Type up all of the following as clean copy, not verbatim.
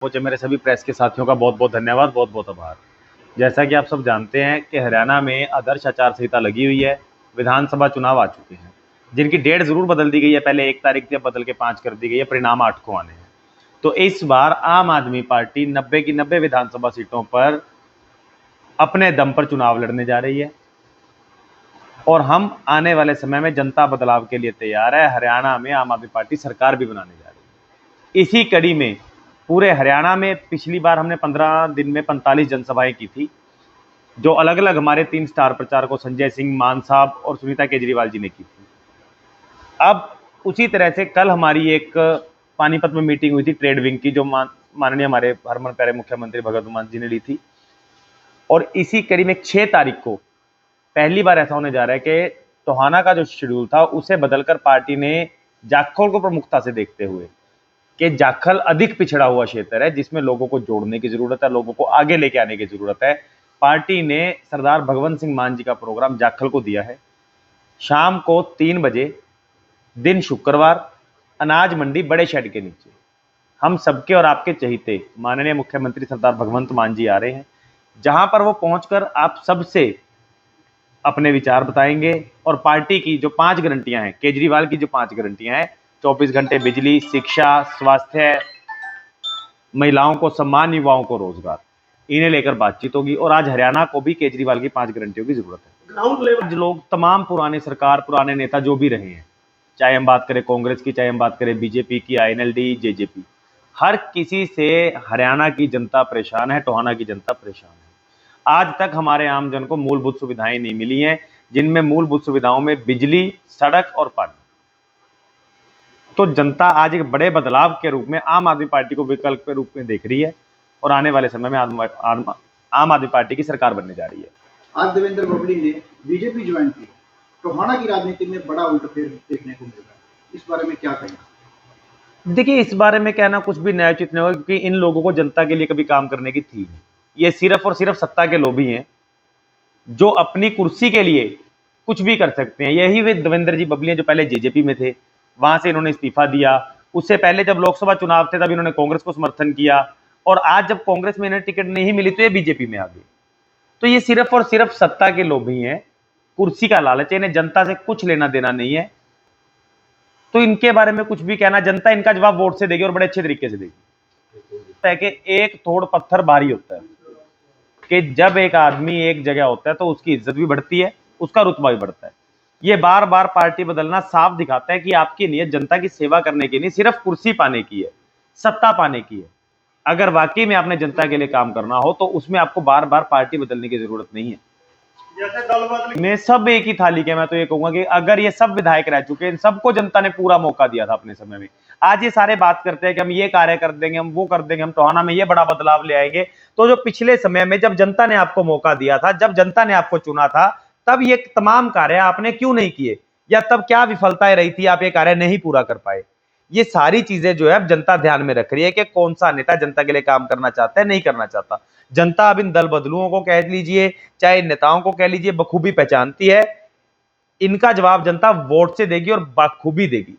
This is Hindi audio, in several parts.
पहुंचे मेरे सभी प्रेस के साथियों का बहुत बहुत धन्यवाद, बहुत बहुत आभार। जैसा कि आप सब जानते हैं कि हरियाणा में आदर्श आचार संहिता लगी हुई है। विधानसभा चुनाव आ चुके हैं, जिनकी डेट जरूर बदल दी गई है। पहले 1 तारीख थी, अब बदल के 5 कर दी गई है। परिणाम 8 को आने हैं। तो इस बार आम आदमी पार्टी 90 की 90 विधानसभा सीटों पर अपने दम पर चुनाव लड़ने जा रही है और हम आने वाले समय में जनता बदलाव के लिए तैयार है। हरियाणा में आम आदमी पार्टी सरकार भी बनाने जा रही है। इसी कड़ी में पूरे हरियाणा में पिछली बार हमने 15 दिन में 45 जनसभाएं की थी, जो अलग अलग हमारे 3 स्टार प्रचारकों संजय सिंह, मान साहब और सुनीता केजरीवाल जी ने की थी। अब उसी तरह से कल हमारी एक पानीपत में मीटिंग हुई थी ट्रेड विंग की, जो माननीय हमारे हरमन प्यारे मुख्यमंत्री भगवंत मान जी ने ली थी। और इसी कड़ी में 6 तारीख को पहली बार ऐसा होने जा रहा है कि टोहाना का जो शेड्यूल था उसे बदलकर पार्टी ने जाखल को प्रमुखता से देखते हुए कि जाखल अधिक पिछड़ा हुआ क्षेत्र है, जिसमें लोगों को जोड़ने की जरूरत है, लोगों को आगे लेके आने की जरूरत है। पार्टी ने सरदार भगवंत सिंह मान जी का प्रोग्राम जाखल को दिया है। शाम को 3 बजे, दिन शुक्रवार, अनाज मंडी बड़े शेड के नीचे हम सबके और आपके चहीते माननीय मुख्यमंत्री सरदार भगवंत मान जी आ रहे हैं, जहां पर वो पहुंचकर आप सबसे अपने विचार बताएंगे और पार्टी की जो 5 गारंटियां हैं, केजरीवाल की जो 5 गारंटियां हैं, 24 घंटे बिजली, शिक्षा, स्वास्थ्य, महिलाओं को सम्मान, युवाओं को रोजगार, इन्हें लेकर बातचीत होगी। और आज हरियाणा को भी केजरीवाल की 5 गारंटियों की जरूरत है। ग्राउंड लेवल लोग, तमाम पुरानी सरकार, पुराने नेता जो भी रहे हैं, चाहे हम बात करें कांग्रेस की, चाहे हम बात करें बीजेपी की, आईएनएलडी, जेजेपी, हर किसी से हरियाणा की जनता परेशान है, टोहाना की जनता परेशान है। आज तक हमारे आम जन को मूलभूत सुविधाएं नहीं मिली हैं, जिनमें मूलभूत सुविधाओं में बिजली, सड़क और पानी। तो जनता आज एक बड़े बदलाव के रूप में आम आदमी पार्टी को विकल्प के रूप में देख रही है और आने वाले समय में आम आदमी पार्टी की सरकार बनने जा रही है। आज देवेंद्र बबली ने बीजेपी ज्वाइन की, टोहाना की राजनीति में बड़ा उल्टाफेर देखने को मिल रहा है, इस बारे में क्या कहें? देखिए, इस बारे में कहना कुछ भी न्यायोचित नहीं होगा, क्योंकि इन लोगों को जनता के लिए कभी काम करने की थी नहीं। ये सिर्फ और सिर्फ सत्ता के लोभी हैं, जो अपनी कुर्सी के लिए कुछ भी कर सकते हैं। यही वे देवेंद्र जी बबली हैं, जो पहले जेजेपी में थे, वहां से इन्होंने इस्तीफा दिया। उससे पहले जब लोकसभा चुनाव थे तब इन्होंने कांग्रेस को समर्थन किया, और आज जब कांग्रेस में इन्हें टिकट नहीं मिली तो ये बीजेपी में आ गए। तो ये सिर्फ और सिर्फ सत्ता के लोभी हैं, कुर्सी का लालच है, इन्हें जनता से कुछ लेना देना नहीं है। तो इनके बारे में कुछ भी कहना, जनता इनका जवाब वोट से देगी और बड़े अच्छे तरीके से देगी। कि एक थोड़ पत्थर भारी होता है, कि जब एक आदमी एक जगह होता है तो उसकी इज्जत भी बढ़ती है, उसका रुतबा भी बढ़ता है। ये बार बार पार्टी बदलना साफ दिखाता है कि आपकी नीयत जनता की सेवा करने की नहीं, सिर्फ कुर्सी पाने की है, सत्ता पाने की है। अगर वाकई में आपने जनता के लिए काम करना हो तो उसमें आपको बार बार पार्टी बदलने की जरूरत नहीं है। जैसे दल बदल में सब एक ही थाली के, मैं तो ये कहूंगा कि अगर ये सब विधायक रह चुके हैं, सबको जनता ने पूरा मौका दिया था अपने समय में। आज ये सारे बात करते हैं कि हम ये कार्य कर देंगे, हम वो कर देंगे, हम टोहाना में ये बड़ा बदलाव ले आएंगे। तो जो पिछले समय में जब जनता ने आपको मौका दिया था, जब जनता ने आपको चुना था, तब ये तमाम कार्य आपने क्यों नहीं किए, या तब क्या विफलताएं रही थी, आप ये कार्य नहीं पूरा कर पाए। ये सारी चीजें जो है अब जनता ध्यान में रख रही है कि कौन सा नेता जनता के लिए काम करना चाहता है, नहीं करना चाहता। जनता अब इन दल बदलुओं को कह लीजिए, चाहे नेताओं को कह लीजिए, बखूबी पहचानती है। इनका जवाब जनता वोट से देगी और बखूबी देगी।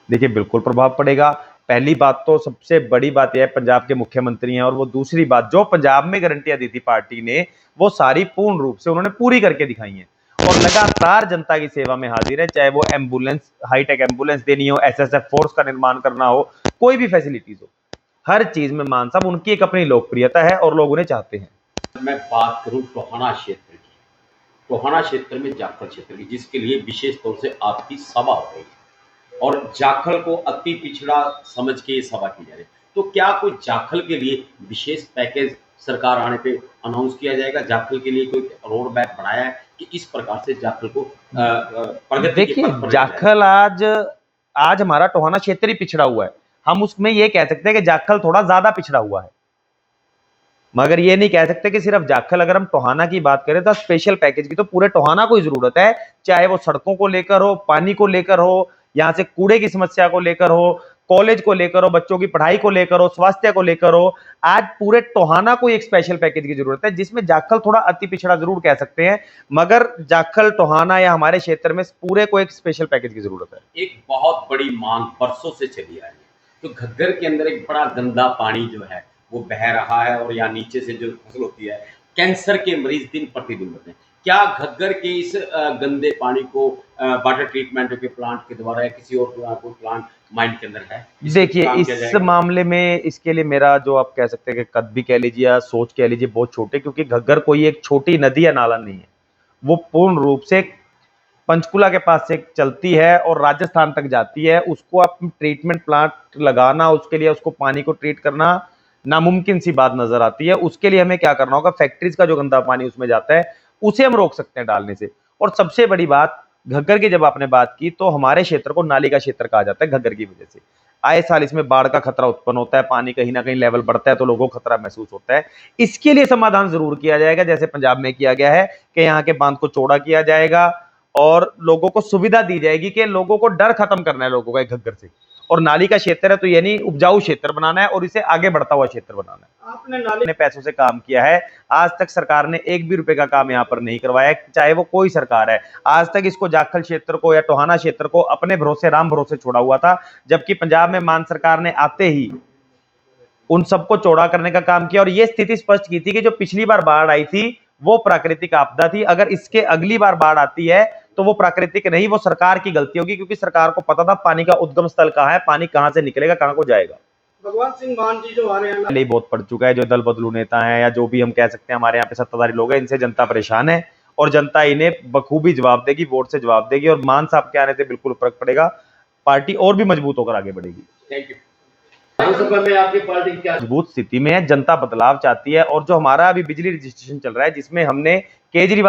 देखिए, बिल्कुल प्रभाव पड़ेगा। पहली बात तो सबसे बड़ी बात यह है, पंजाब के मुख्यमंत्री हैं, और वो दूसरी बात, जो पंजाब में गारंटियां दी थी पार्टी ने, वो सारी पूर्ण रूप से उन्होंने पूरी करके दिखाई हैं और लगातार जनता की सेवा में हाजिर है। चाहे वो एम्बुलेंस, हाईटेक एम्बुलेंस देनी हो, एसएसएफ फोर्स का निर्माण करना हो, कोई भी फैसिलिटीज हो, हर चीज में मान साहब उनकी एक अपनी लोकप्रियता है और लोग उन्हें चाहते हैं। मैं बात करूं टोहाना क्षेत्र की, टोहाना क्षेत्र में जाखल क्षेत्र की, जिसके लिए विशेष तौर से आपकी सभा हो रही है और जाखल को अति पिछड़ा समझ के ये सभा की जा रही है। तो क्या कोई जाखल के लिए विशेष पैकेज सरकार आने पे अनाउंस किया जाएगा? जाखल के लिए कोई रोड मैप बनाया है कि इस प्रकार से जाखल को प्रगति के पथ पर जाखल आज हमारा टोहाना क्षेत्र ही पिछड़ा हुआ है। हम उसमें ये कह सकते हैं कि जाखल थोड़ा ज्यादा पिछड़ा हुआ है, मगर ये नहीं कह सकते कि सिर्फ जाखल। अगर हम टोहाना की बात करें तो स्पेशल पैकेज की तो पूरे टोहाना को ही जरूरत है, चाहे वो सड़कों को लेकर हो, पानी को लेकर हो, यहाँ से कूड़े की समस्या को लेकर हो, कॉलेज को लेकर हो, बच्चों की पढ़ाई को लेकर हो, स्वास्थ्य को लेकर हो। आज पूरे टोहाना को एक स्पेशल पैकेज की जरूरत है, जिसमें जाखल थोड़ा अति पिछड़ा जरूर कह सकते हैं, मगर जाखल, टोहाना या हमारे क्षेत्र में पूरे को एक स्पेशल पैकेज की जरूरत है। एक बहुत बड़ी मांग बरसों से चली आ रही है, तो घग्गर के अंदर एक बड़ा गंदा पानी जो है वो बह रहा है, और यहाँ नीचे से जो फसल होती है, कैंसर के मरीज दिन प्रतिदिन बढ़ते हैं। क्या घग्गर के इस गंदे पानी को वाटर ट्रीटमेंट के प्लांट के द्वारा या किसी और कोई प्लांट माइंड के अंदर है? इस पे देखिए, काम किया इस जाएगा? मामले में इसके लिए मेरा जो आप कह सकते हैं कि कद भी कह लीजिए या सोच कह लीजिए बहुत छोटे, क्योंकि घग्गर कोई एक छोटी नदी या नाला नहीं है। वो पूर्ण रूप से पंचकुला के पास से चलती है और राजस्थान तक जाती है। उसको आप ट्रीटमेंट प्लांट लगाना, उसके लिए उसको पानी को ट्रीट करना नामुमकिन सी बात नजर आती है। उसके लिए हमें क्या करना होगा, फैक्ट्रीज का जो गंदा पानी उसमें जाता है उसे हम रोक सकते हैं डालने से। और सबसे बड़ी बात, घग्गर की जब आपने बात की, तो हमारे क्षेत्र को नाली का क्षेत्र कहा जाता है घग्गर की वजह से। आए साल इसमें बाढ़ का खतरा उत्पन्न होता है, पानी कहीं ना कहीं लेवल बढ़ता है तो लोगों को खतरा महसूस होता है। इसके लिए समाधान जरूर किया जाएगा, जैसे पंजाब में किया गया है कि यहाँ के बांध को चौड़ा किया जाएगा और लोगों को सुविधा दी जाएगी कि लोगों को डर खत्म करना है लोगों का एक घग्गर से। और नाली का क्षेत्र है तो यानी उपजाऊ क्षेत्र बनाना है और इसे आगे बढ़ता हुआ क्षेत्र बनाना है। आपने नाले ने पैसों से काम किया है, आज तक सरकार ने एक भी रुपए का काम यहाँ पर नहीं करवाया, चाहे वो कोई सरकार है। आज तक इसको जाखल क्षेत्र को या टोहाना क्षेत्र को अपने भरोसे, राम भरोसे छोड़ा हुआ था, जबकि पंजाब में मान सरकार ने आते ही उन सबको चौड़ा करने का काम किया और यह स्थिति स्पष्ट की थी कि जो पिछली बार बाढ़ आई थी वो प्राकृतिक आपदा थी। अगर इसके अगली बार बाढ़ आती है तो वो प्राकृतिक नहीं, वो सरकार की गलती होगी, क्योंकि सरकार को पता था पानी का उद्गम स्थल कहाँ है, पानी कहां से निकलेगा, कहां को जाएगा। भगवंत सिंह मान जी जो आ रहे हैं पहले ही बहुत पड़ चुका है। जो दल बदलू नेता हैं या जो भी हम कह सकते हैं हमारे यहाँ पे सत्ताधारी लोग हैं, इनसे जनता परेशान है और जनता इन्हें बखूबी जवाब देगी, वोट से जवाब देगी। और मान साहब के आने से बिल्कुल फर्क पड़ेगा, पार्टी और भी मजबूत होकर आगे बढ़ेगी। Thank you. विधानसभा में आपकी पार्टी क्या मजबूत स्थिति में है, जनता बदलाव चाहती है। और जो हमारा अभी बिजली रजिस्ट्रेशन चल रहा है जिसमें हमने केजरीवाल